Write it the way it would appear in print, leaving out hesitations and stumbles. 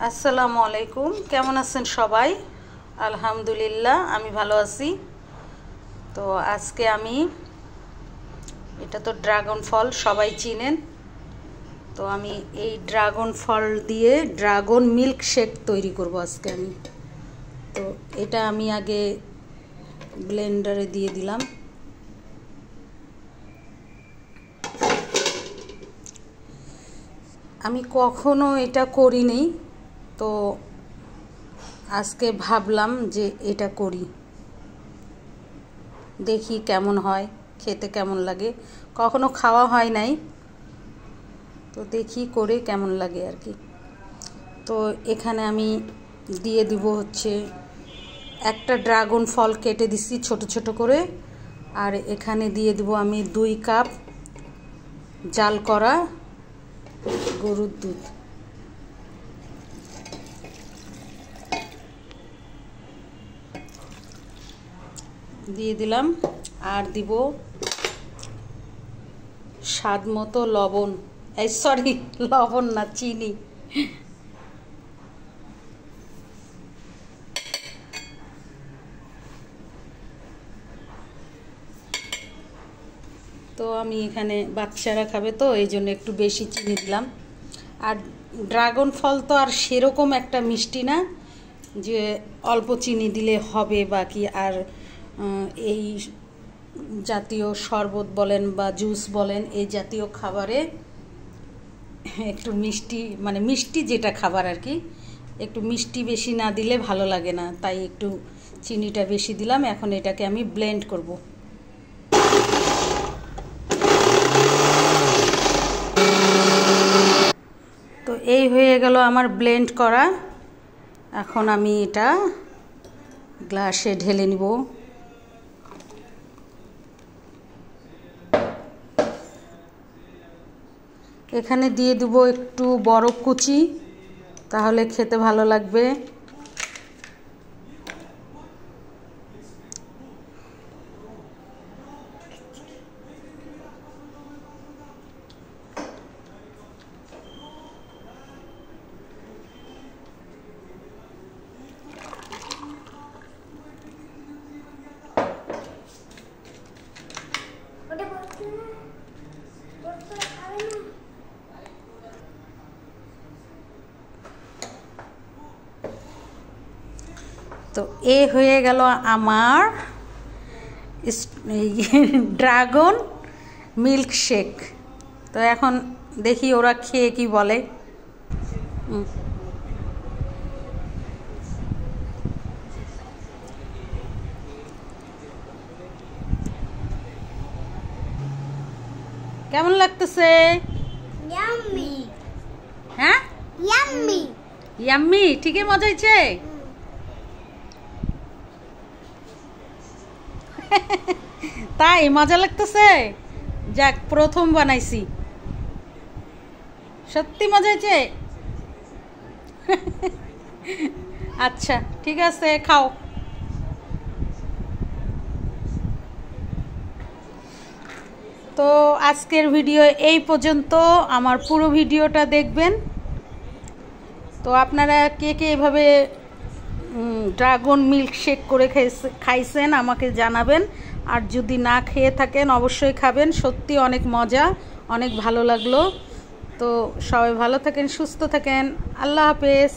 আসসালামু আলাইকুম, কেমন আছেন সবাই? আলহামদুলিল্লাহ আমি ভালো আছি। তো আজকে আমি এটা তো ড্রাগন ফল সবাই চিনেন, তো আমি এই ড্রাগন ফল দিয়ে ড্রাগন মিল্ক শেক তৈরি করব আজকে আমি। তো এটা আমি আগে ব্লেন্ডারে দিয়ে দিলাম। আমি কখনো এটা করিনি, তো আজকে ভাবলাম যে এটা করি, দেখি কেমন হয়, খেতে কেমন লাগে। কখনো খাওয়া হয় নাই, তো দেখি করে কেমন লাগে আর কি। তো এখানে আমি দিয়ে দিব হচ্ছে একটা ড্রাগন ফল কেটে দিছি ছোট ছোট করে, আর এখানে দিয়ে দিব আমি 2 কাপ জাল করা গরুর দুধ। দিয়ে দিলাম, আর দিব স্বাদ মতো লবণ, সরি লবণ না, চিনি। তো আমি এখানে বাচ্চারা খাবে, তো এই জন্য একটু বেশি চিনি দিলাম। আর ড্রাগন ফল তো আর সেরকম একটা মিষ্টি না যে অল্প চিনি দিলে হবে বা কি। আর এই জাতীয় শরবত বলেন বা জুস বলেন, এই জাতীয় খাবারে একটু মিষ্টি, মানে মিষ্টি যেটা খাবার আর কি, একটু মিষ্টি বেশি না দিলে ভালো লাগে না, তাই একটু চিনিটা বেশি দিলাম। এখন এটাকে আমি ব্লেন্ড করব। তো এই হয়ে গেল আমার ব্লেন্ড করা। এখন আমি এটা গ্লাসে ঢেলে নিব। এখানে দিয়ে দেব একটু বরফ কুচি, তাহলে খেতে ভালো লাগবে। তো এ হয়ে গেল আমার ড্রাগন মিল্ক শেক। তো এখন দেখি ওরা খেয়ে কি বলে। কেমন লাগতেছে? ইয়াম্মি। হ্যাঁ, ইয়াম্মি। ইয়াম্মি, ঠিকই মজা হয়েছে। তাই মজা লাগতেছে? যাক, প্রথম বানাইছি, সত্যি মজা হয়েছে। আচ্ছা ঠিক আছে, খাও। তো আজকের ভিডিও এই পর্যন্ত। আমার পুরো ভিডিওটা দেখবেন। তো আপনারা কে কে এভাবে ড্রাগন মিল্ক শেক করে খাইছেন আমাকে জানাবেন। আর যদি না খেয়ে থাকেন অবশ্যই খাবেন, সত্যি অনেক মজা, অনেক ভালো লাগলো। তো সবাই ভালো থাকেন, সুস্থ থাকেন, আল্লাহ হাফেজ।